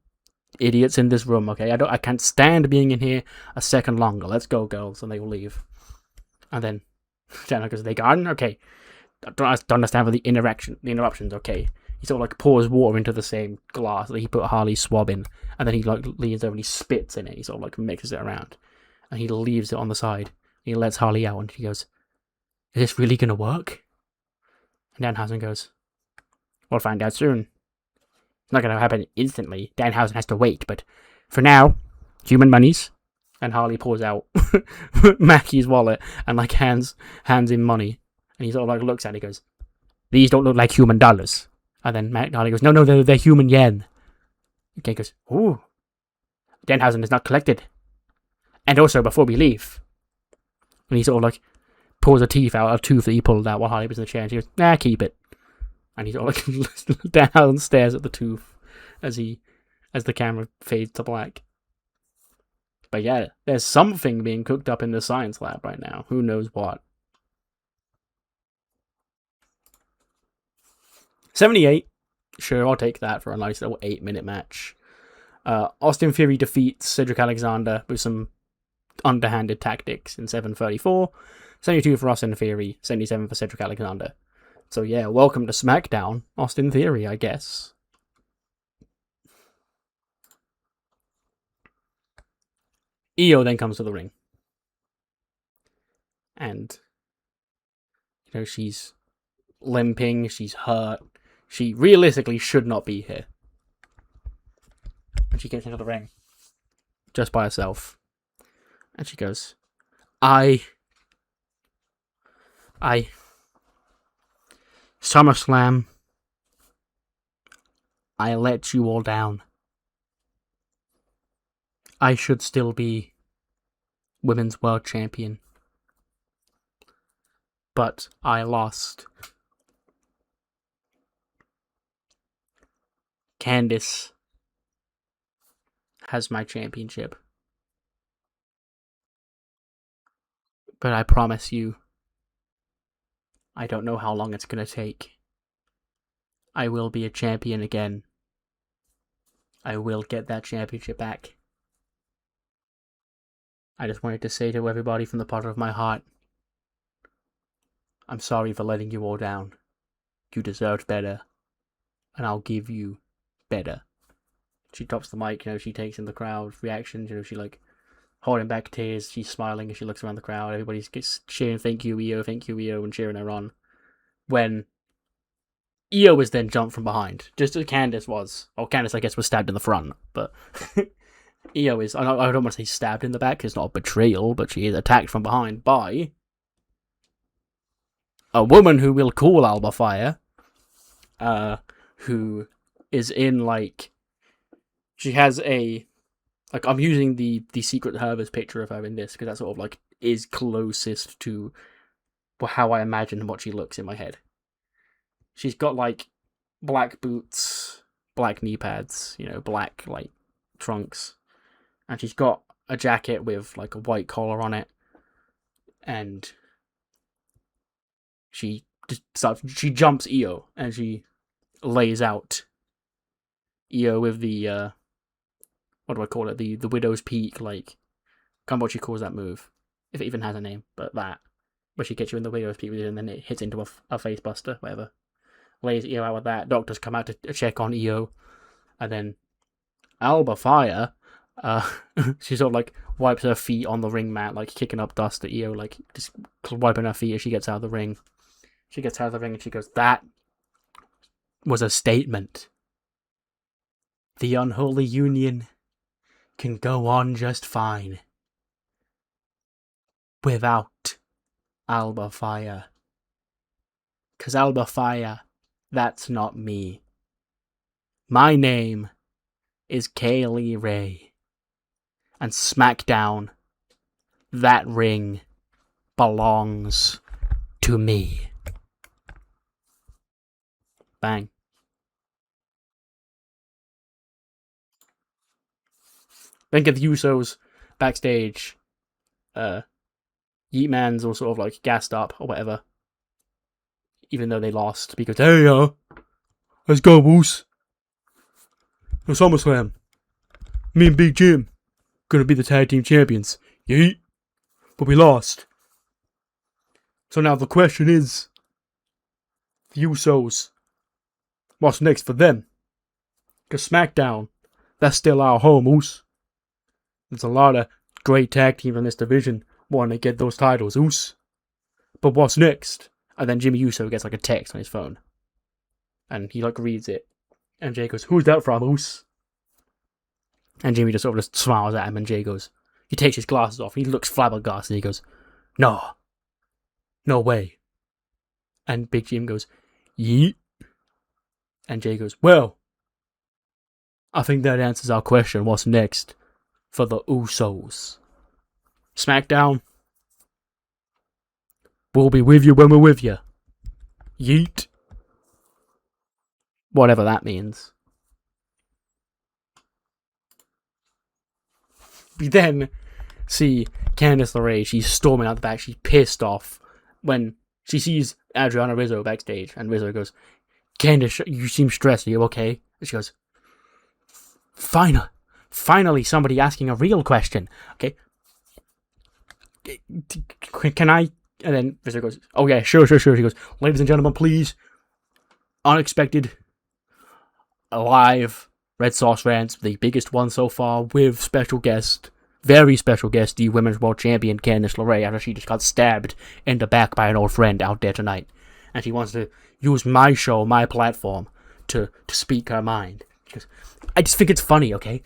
idiots in this room, okay? I can't stand being in here a second longer. Let's go, girls. And they will leave. And then Santana goes, are they gone? Okay. I don't understand for the interruptions, okay? He sort of like pours water into the same glass that he put Harley's swab in, and then he like leans over and he spits in it. He sort of like mixes it around, and he leaves it on the side. He lets Harley out, and he goes, is this really gonna work? And Danhausen goes, we'll find out soon. It's not gonna happen instantly. Danhausen has to wait, but For now, human monies. And Harley pulls out Mackie's wallet and like hands him money. And he sort of like looks at it and he goes, "These don't look like human dollars." And then Harley goes, No, they're human yen. Okay, he goes, "Ooh, Denhausen is not collected. And also, before we leave," and he sort of like pulls a tooth that he pulled out while Harley was in the chair, and she goes, "Nah, keep it." And he sort of like Denhausen stares at the tooth as the camera fades to black. But yeah, there's something being cooked up in the science lab right now. Who knows what? 78. Sure, I'll take that for a nice little 8-minute match. Austin Theory defeats Cedric Alexander with some underhanded tactics in 7:34. 72 for Austin Theory, 77 for Cedric Alexander. So yeah, welcome to SmackDown, Austin Theory, I guess. Io then comes to the ring. And, she's limping, she's hurt. She realistically should not be here. And she gets into the ring. Just by herself. And she goes, SummerSlam, I let you all down. I should still be Women's World Champion. But I lost. Candice has my championship. But I promise you, I don't know how long it's going to take. I will be a champion again. I will get that championship back. I just wanted to say to everybody from the bottom of my heart, I'm sorry for letting you all down. You deserved better. And I'll give you better. She drops the mic, she takes in the crowd reactions, she like holding back tears, she's smiling as she looks around the crowd, everybody's cheering, thank you, Io, and cheering her on. When Io was then jumped from behind, just as Candice was. Well, Candice, I guess, was stabbed in the front, but Io is, I don't want to say stabbed in the back, it's not a betrayal, but she is attacked from behind by a woman who we'll call Alba Fire, who is in, like, she has a, like, I'm using the Secret Harvest picture of her in this, because that sort of, like, is closest to how I imagine what she looks in my head. She's got, like, black boots, black knee pads, black, like, trunks, and she's got a jacket with, like, a white collar on it, and she jumps Io, and she lays out Io with the, what do I call it, the Widow's Peak, like, can't remember what she calls that move, if it even has a name, but that, where she gets you in the Widow's Peak with it, and then it hits into a face buster, whatever. Lays Io out with that, doctors come out to check on Io, and then Alba Fire, she sort of, like, wipes her feet on the ring mat, like, kicking up dust at Io, like, just wiping her feet as she gets out of the ring. She gets out of the ring and she goes, "That was a statement. The unholy union can go on just fine without Alba Fire. 'Cause Alba Fire, that's not me. My name is Kaylee Ray. And SmackDown, that ring belongs to me." Bang. Then get the Usos backstage. Yeetman's all sort of like gassed up or whatever. Even though they lost, because, "Hey, let's go, Woos. No SummerSlam. Me and Big Jim gonna be the tag team champions. Yeet. But we lost. So now the question is, the Usos, what's next for them? Because SmackDown, that's still our home, Oos. There's a lot of great tag teams in this division wanting to get those titles, Oos. But what's next? And then Jimmy Uso gets like a text on his phone. And he like reads it. And Jay goes, "Who's that from, Oos?" And Jimmy just sort of just smiles at him, and Jay goes, he takes his glasses off, he looks flabbergasted, he goes, no way. And Big Jim goes, yeet. And Jay goes, well, I think that answers our question, what's next for the Usos? SmackDown, we'll be with you when we're with you. Yeet. Whatever that means. We then see Candice LeRae, she's storming out the back, she's pissed off when she sees Adriana Rizzo backstage, and Rizzo goes, Candice, you seem stressed, are you okay? And she goes, finally somebody asking a real question, okay? Can I? And then Rizzo goes, oh yeah, sure. She goes, ladies and gentlemen, please, unexpected, live Red Sauce Rants, the biggest one so far, with special guest, very special guest, the Women's World Champion Candice LeRae, after she just got stabbed in the back by an old friend out there tonight. And she wants to use my show, my platform, to speak her mind. Because I just think it's funny, okay?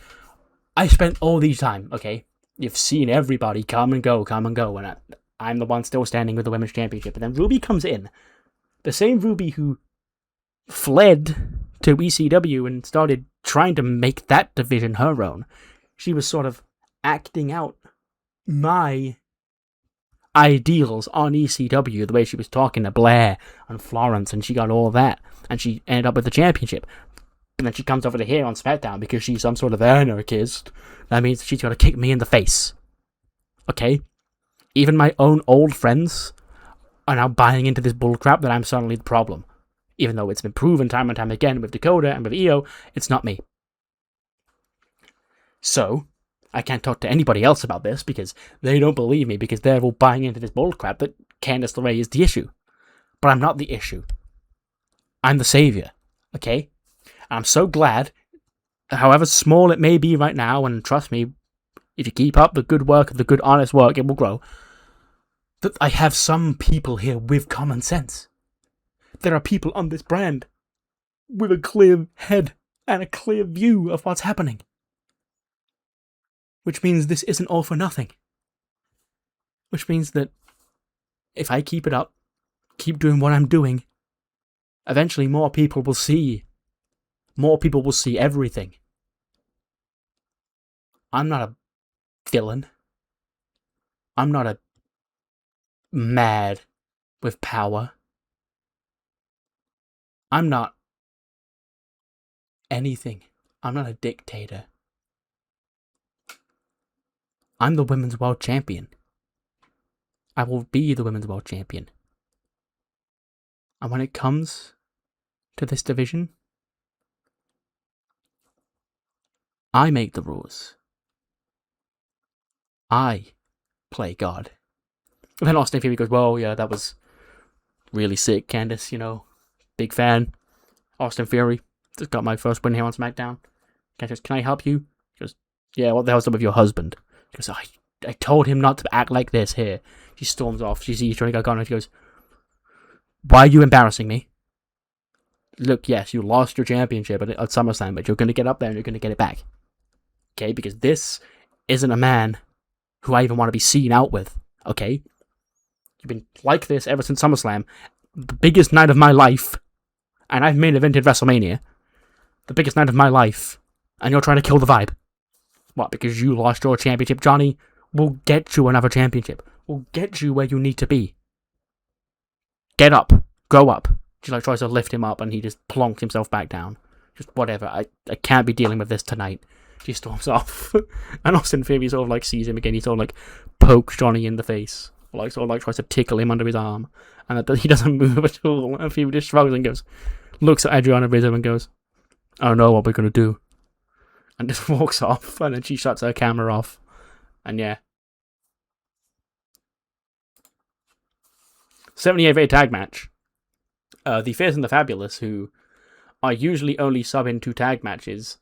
I spent all these time, okay? You've seen everybody come and go, and I'm the one still standing with the Women's Championship. And then Ruby comes in. The same Ruby who fled to ECW and started trying to make that division her own. She was sort of acting out my ideals on ECW, the way she was talking to Blair and Florence, and she got all that, and she ended up with the championship. And then she comes over to here on SmackDown because she's some sort of anarchist. That means she's got to kick me in the face. Okay? Even my own old friends are now buying into this bullcrap that I'm suddenly the problem. Even though it's been proven time and time again with Dakota and with Io, it's not me. So, I can't talk to anybody else about this because they don't believe me, because they're all buying into this bullcrap that Candice LeRae is the issue. But I'm not the issue. I'm the savior. Okay? I'm so glad, however small it may be right now, and trust me, if you keep up the good work, the good honest work, it will grow, that I have some people here with common sense. There are people on this brand with a clear head and a clear view of what's happening. Which means this isn't all for nothing. Which means that if I keep it up, keep doing what I'm doing, eventually more people will see. More people will see everything. I'm not a villain. I'm not a mad with power. I'm not anything. I'm not a dictator. I'm the Women's World Champion. I will be the Women's World Champion. And when it comes to this division, I make the rules. I play God. And then Austin Theory goes, well, yeah, that was really sick, Candice, you know. Big fan. Austin Theory. Just got my first win here on SmackDown. Candice, can I help you? He goes, yeah, what the hell's up with your husband? She goes, I told him not to act like this here. She storms off. She sees trying to go Gunn, and she goes, why are you embarrassing me? Look, yes, you lost your championship at SummerSlam, but you're going to get up there and you're going to get it back. Okay, because this isn't a man who I even want to be seen out with. Okay? You've been like this ever since SummerSlam. The biggest night of my life. And I've main evented WrestleMania. The biggest night of my life. And you're trying to kill the vibe. What, because you lost your championship? Johnny, we'll get you another championship. We'll get you where you need to be. Get up. Grow up. She tries to lift him up and he just plonks himself back down. Just whatever. I can't be dealing with this tonight. She storms off. And Austin Theory sort of sees him again. He sort of pokes Johnny in the face. Tries to tickle him under his arm. And he doesn't move at all. And Theory just shrugs and looks at Adriana Rizzo and goes, I don't know what we're going to do. And just walks off. And then she shuts her camera off. And yeah. 78-8 tag match. The Fierce and the Fabulous, who are usually only sub into tag matches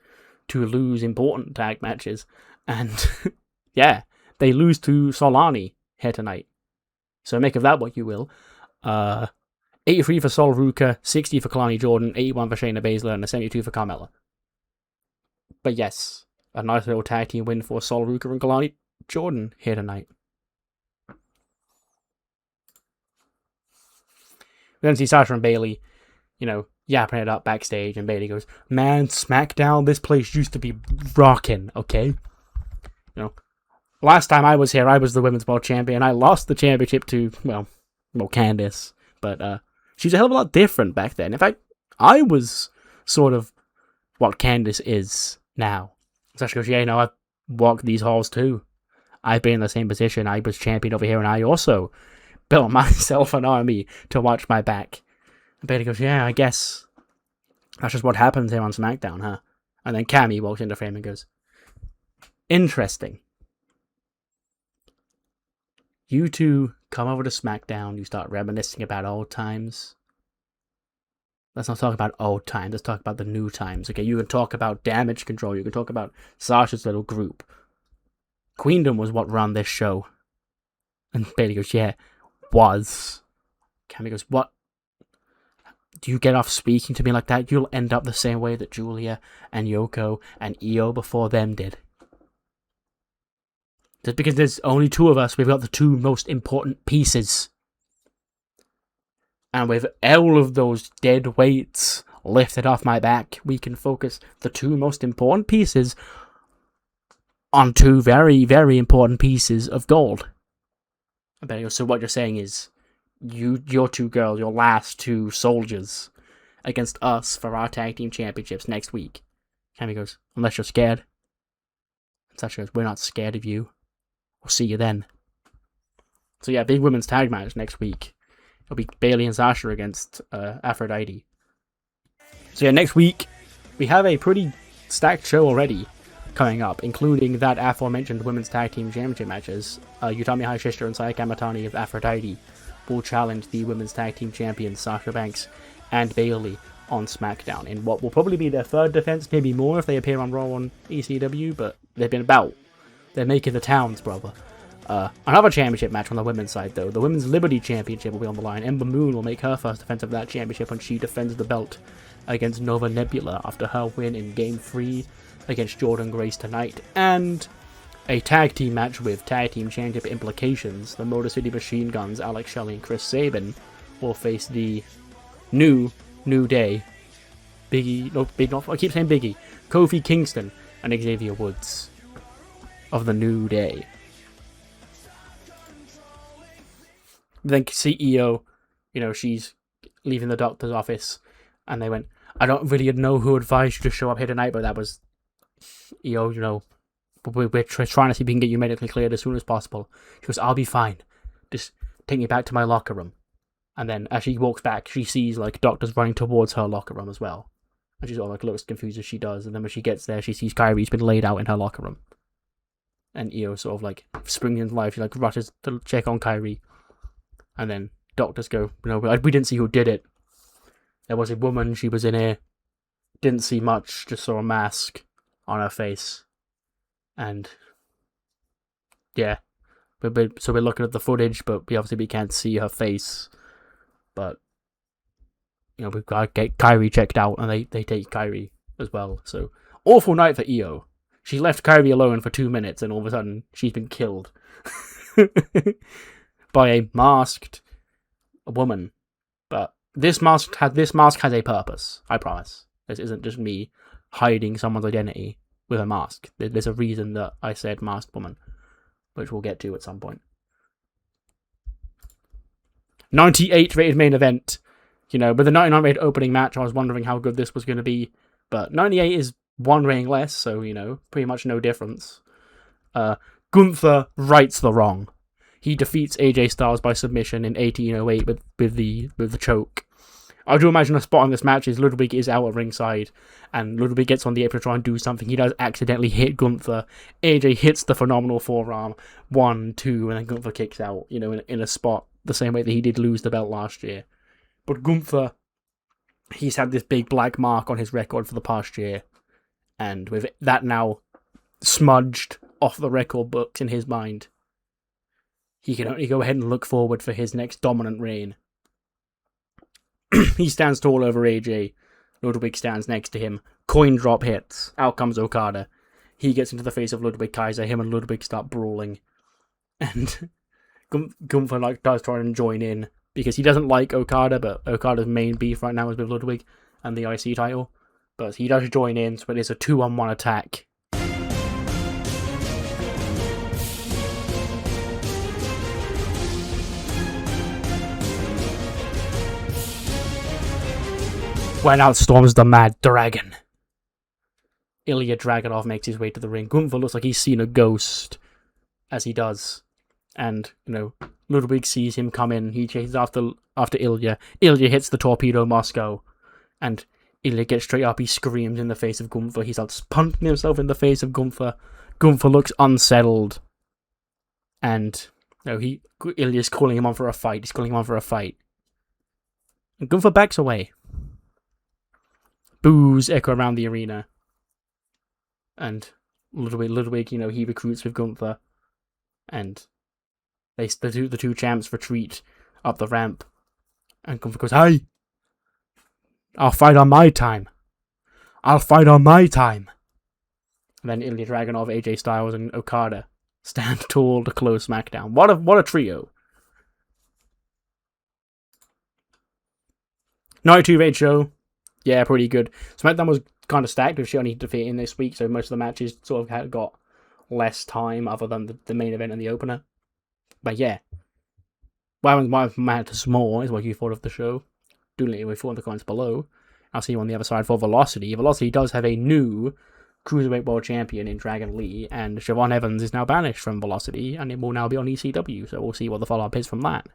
to lose important tag matches. And yeah, they lose to Solani here tonight. So make of that what you will. 83 for Sol Ruca, 60 for Kelani Jordan, 81 for Shayna Baszler, and a 72 for Carmella. But yes, a nice little tag team win for Ruca and Kelani Jordan here tonight. We then see Sasha and Bayley, yapping it up backstage, and Bayley goes, "Man, SmackDown, this place used to be rocking, okay? Last time I was here, I was the Women's World Champion. I lost the championship to, well, Candice, but she's a hell of a lot different back then. In fact, I was sort of what Candice is now." Sasha goes, "Yeah, I've walked these halls too. I've been in the same position. I was champion over here, and I also built myself an army to watch my back." And Bayley goes, "Yeah, I guess that's just what happens here on SmackDown, huh?" And then Cammy walks into frame and goes, "Interesting. You two come over to SmackDown, you start reminiscing about old times. Let's not talk about old times, let's talk about the new times, okay? You can talk about Damage Control, you can talk about Sasha's little group. Queendom was what ran this show." And Bayley goes, "Yeah, was." Cammy goes, "What? Do you get off speaking to me like that? You'll end up the same way that Julia and Yoko and Io before them did. Just because there's only two of us, we've got the two most important pieces. And with all of those dead weights lifted off my back, we can focus the two most important pieces on two very, very important pieces of gold." So what you're saying is, your two girls, your last two soldiers, against us for our tag team championships next week. Cammy goes, "Unless you're scared." And Sasha goes, "We're not scared of you. We'll see you then." So yeah, big women's tag match next week. It'll be Bayley and Sasha against Aphrodite. So yeah, next week we have a pretty stacked show already coming up, including that aforementioned women's tag team championship matches. Utami Hayashishita and Saya Kamatani of Aphrodite will challenge the women's tag team champions Sasha Banks and Bayley on SmackDown in what will probably be their third defense, maybe more if they appear on Raw on ECW, but they've been about. They're making the towns, brother. Another championship match on the women's side, though. The Women's Liberty Championship will be on the line. Ember Moon will make her first defense of that championship when she defends the belt against Nova Nebula after her win in Game 3 against Jordan Grace tonight. And a tag team match with tag team championship implications. The Motor City Machine Guns, Alex Shelley and Chris Sabin, will face the New Day. I keep saying Biggie. Kofi Kingston and Xavier Woods of the New Day. Then CEO, she's leaving the doctor's office, and they went, "I don't really know who advised you to show up here tonight, but that was EO, we're trying to see if we can get you medically cleared as soon as possible." She goes, "I'll be fine. Just take me back to my locker room." And then as she walks back, she sees doctors running towards her locker room as well. And she's all looks confused as she does. And then when she gets there, she sees Kyrie's been laid out in her locker room. And EO sort of springs into life. She rushes to check on Kyrie. And then doctors go, "We didn't see who did it. There was a woman, she was in here. Didn't see much, just saw a mask on her face." And yeah, so we're looking at the footage, but we can't see her face. But we've got to get Kyrie checked out, and they take Kyrie as well. So awful night for EO. She left Kyrie alone for 2 minutes, and all of a sudden she's been killed by a masked woman. But this mask has a purpose. I promise. This isn't just me hiding someone's identity with a mask. There's a reason that I said masked woman, which we'll get to at some point. 98 rated main event. With the 99 rated opening match, I was wondering how good this was going to be. But 98 is one rating less, so, pretty much no difference. Gunther rights the wrong. He defeats AJ Styles by submission in 1808 with the choke. I do imagine a spot on this match is Ludwig is out at ringside, and Ludwig gets on the apron to try and do something. He does accidentally hit Gunther. AJ hits the phenomenal forearm, 1, 2, and then Gunther kicks out, in a spot, the same way that he did lose the belt last year. But Gunther, he's had this big black mark on his record for the past year, and with that now smudged off the record books in his mind, he can only go ahead and look forward for his next dominant reign. He stands tall over AJ. Ludwig stands next to him. Coin drop hits. Out comes Okada. he gets into the face of Ludwig Kaiser. Him and Ludwig start brawling, and Gunther like does try and join in because he doesn't like Okada, but Okada's main beef right now is with Ludwig and the IC title. But he does join in, so it is a 2-on-1 attack. When out storms the Mad Dragon. Ilya Dragunov makes his way to the ring. Gunther looks like he's seen a ghost, as he does. And, Ludwig sees him come in. He chases after Ilya. Ilya hits the Torpedo Moscow. And Ilya gets straight up. He screams in the face of Gunther. He starts punching himself in the face of Gunther. Gunther looks unsettled. And, Ilya's calling him on for a fight. He's calling him on for a fight. And Gunther backs away. Boos echo around the arena. And Ludwig, he recruits with Gunther. And the two champs retreat up the ramp. And Gunther goes, "Hey! I'll fight on my time. I'll fight on my time." And then Ilya Dragunov, AJ Styles, and Okada stand tall to close SmackDown. What a trio. 92-rated show. Yeah, pretty good. SmackDown was kind of stacked with shit I need to fit in this week, so most of the matches sort of got less time other than the main event and the opener. But yeah, why matters more is what you thought of the show. Do let me know in the comments below. I'll see you on the other side for Velocity. Velocity does have a new Cruiserweight World Champion in Dragon Lee, and Siobhan Evans is now banished from Velocity, and it will now be on ECW, so we'll see what the follow-up is from that.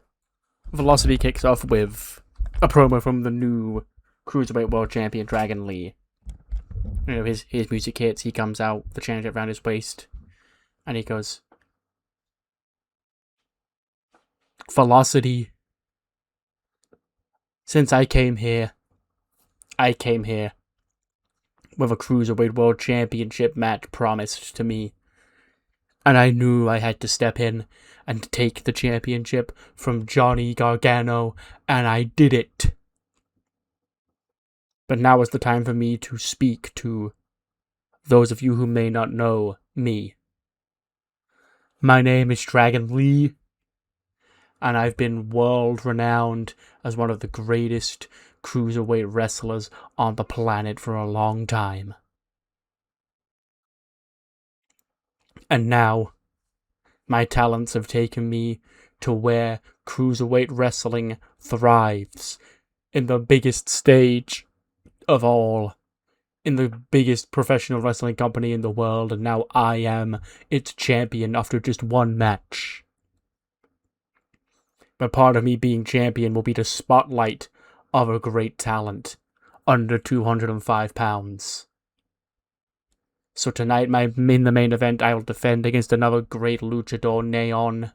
Velocity kicks off with a promo from the new Cruiserweight World Champion Dragon Lee. His music hits, he comes out, the championship around his waist, and he goes, "Velocity, since I came here with a Cruiserweight World Championship match promised to me, and I knew I had to step in and take the championship from Johnny Gargano, and I did it. But now is the time for me to speak to those of you who may not know me. My name is Dragon Lee, and I've been world-renowned as one of the greatest cruiserweight wrestlers on the planet for a long time. And now, my talents have taken me to where cruiserweight wrestling thrives, in the biggest stage of all, in the biggest professional wrestling company in the world, and now I am its champion after just one match. But part of me being champion will be the spotlight of a great talent, under 205 pounds. So tonight, in the main event, I will defend against another great luchador, Neon,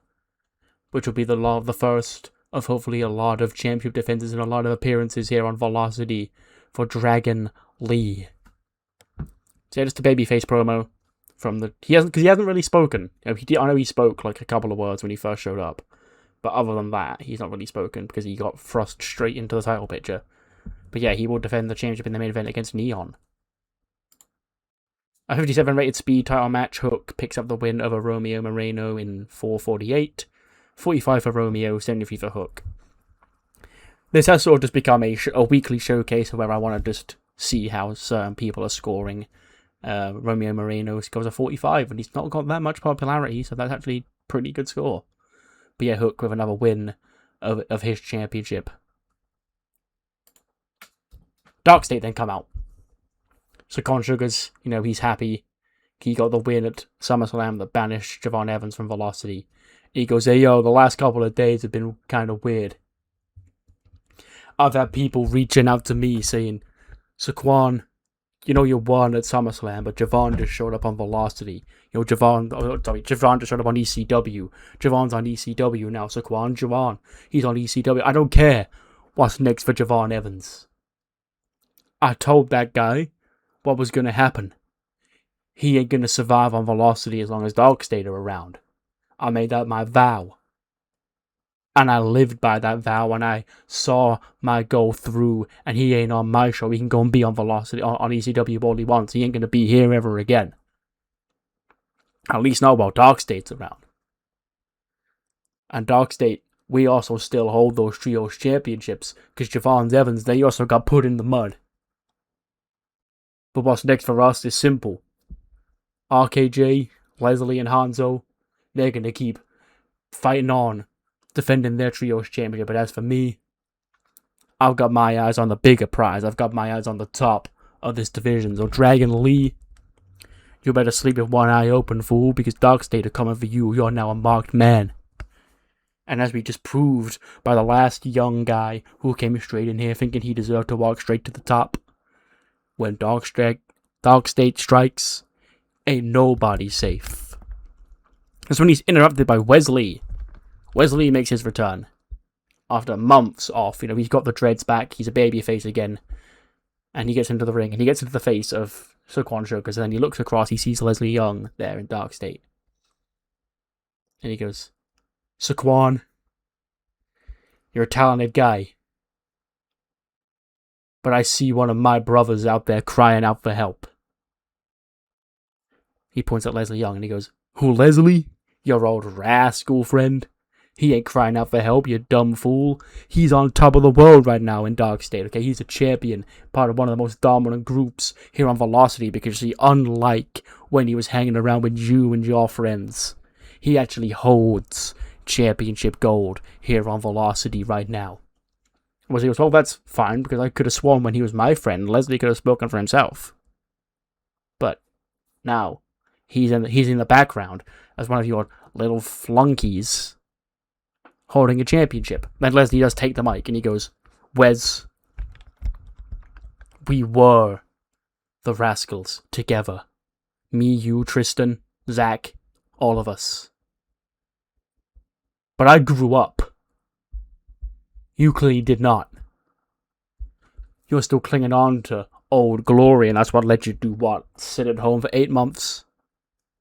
which will be the first of hopefully a lot of championship defenses and a lot of appearances here on Velocity for Dragon Lee. So yeah, just a babyface promo from he hasn't really spoken. I know he spoke like a couple of words when he first showed up, but other than that, he's not really spoken because he got thrust straight into the title picture. But yeah, he will defend the championship in the main event against Neon. A 57 rated speed title match. Hook picks up the win over Romeo Moreno in 4:48. 45 for Romeo, 73 for Hook. This has sort of just become a weekly showcase where I want to just see how certain people are scoring. Romeo Moreno scores a 45, and he's not got that much popularity, so that's actually a pretty good score. But yeah, Hook with another win of his championship. Dark State then come out. Saquon Shugars, he's happy. He got the win at SummerSlam that banished Javon Evans from Velocity. He goes, "Hey yo, the last couple of days have been kind of weird. I've had people reaching out to me saying, Saquon, you won at SummerSlam, but Javon just showed up on Velocity. Javon just showed up on ECW. Javon's on ECW now, Javon, he's on ECW. I don't care what's next for Javon Evans. I told that guy what was going to happen. He ain't going to survive on Velocity as long as Dark State are around. I made that my vow. And I lived by that vow, and I saw my goal through, and he ain't on my show. He can go and be on Velocity, on ECW all he wants. He ain't going to be here ever again. At least know while Dark State's around. And Dark State, we also still hold those trios championships, because Javon Evans, they also got put in the mud. But what's next for us is simple. RKJ, Leslie, and Hanzo, they're going to keep fighting on, defending their trios championship. But as for me, I've got my eyes on the bigger prize. I've got my eyes on the top of this division. So Dragon Lee, you better sleep with one eye open, fool, because Dark State are coming for you. You're now a marked man. And as we just proved by the last young guy who came straight in here thinking he deserved to walk straight to the top, when Dark State strikes, ain't nobody safe. That's when he's interrupted by Wes Lee. Wes Lee makes his return. After months off, he's got the dreads back, he's a babyface again. And he gets into the ring, and he gets into the face of Saquon Shugars, and then he looks across, he sees Leslie Young there in Dark State. And he goes, Saquon, you're a talented guy. But I see one of my brothers out there crying out for help. He points at Leslie Young and he goes, who, Leslie? Your old rascal friend? He ain't crying out for help, you dumb fool. He's on top of the world right now in Dark State, okay? He's a champion, part of one of the most dominant groups here on Velocity, because see, unlike when he was hanging around with you and your friends, he actually holds championship gold here on Velocity right now. Was he was, well, that's fine, because I could have sworn when he was my friend, Leslie could have spoken for himself. But now, he's in the background as one of your little flunkies holding a championship. Then Leslie does take the mic and he goes, Wes, we were the rascals together. Me, you, Tristan, Zach, all of us. But I grew up. You clearly did not. You're still clinging on to old glory, and that's what let you do what? Sit at home for 8 months?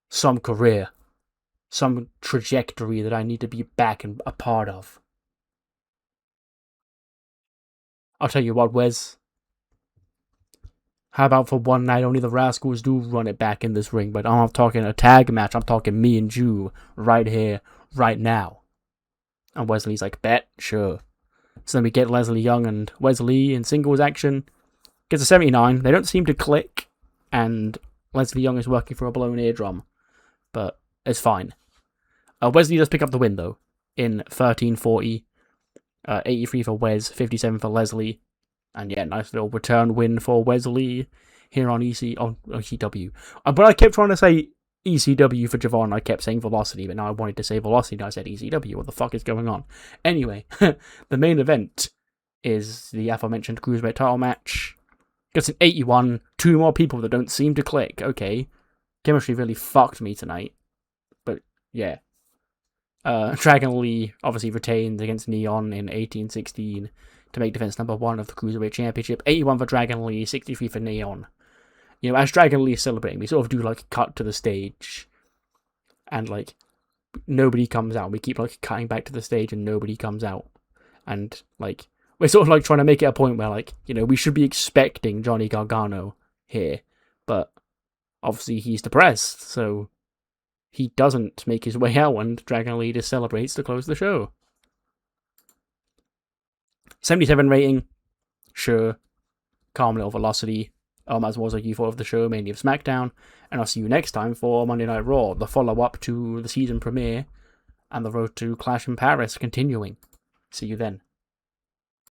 Some career. Some trajectory that I need to be back and a part of. I'll tell you what, Wes. How about for one night only the Rascals do run it back in this ring, but I'm not talking a tag match, I'm talking me and you right here, right now. And Wesley's like, bet, sure. So then we get Leslie Young and Wes Lee in singles action. Gets a 79. They don't seem to click. And Leslie Young is working for a blown eardrum. But it's fine. Wesley does pick up the win, though. In 13:40. 83 for Wes. 57 for Leslie. And yeah, nice little return win for Wesley here on ECW. But I kept trying to say ECW for Javon. I kept saying Velocity, but now I wanted to say Velocity, and I said ECW. What the fuck is going on? Anyway, the main event is the aforementioned Cruiserweight title match. Gets an 81. 2 more people that don't seem to click. Okay. Chemistry really fucked me tonight. But, yeah. Dragon Lee obviously retains against Neon in 1816 to make defense number 1 of the Cruiserweight Championship. 81 for Dragon Lee, 63 for Neon. As Dragon Lee is celebrating, we sort of do, cut to the stage. And, nobody comes out. We keep, cutting back to the stage and nobody comes out. And, we're sort of, trying to make it a point where, we should be expecting Johnny Gargano here. But, obviously, he's depressed, so he doesn't make his way out, and Dragon Lee just celebrates to close the show. 77 rating. Sure. Calm little Velocity. As well as you thought of the show, mainly of SmackDown. And I'll see you next time for Monday Night Raw, the follow-up to the season premiere, and the road to Clash in Paris continuing. See you then.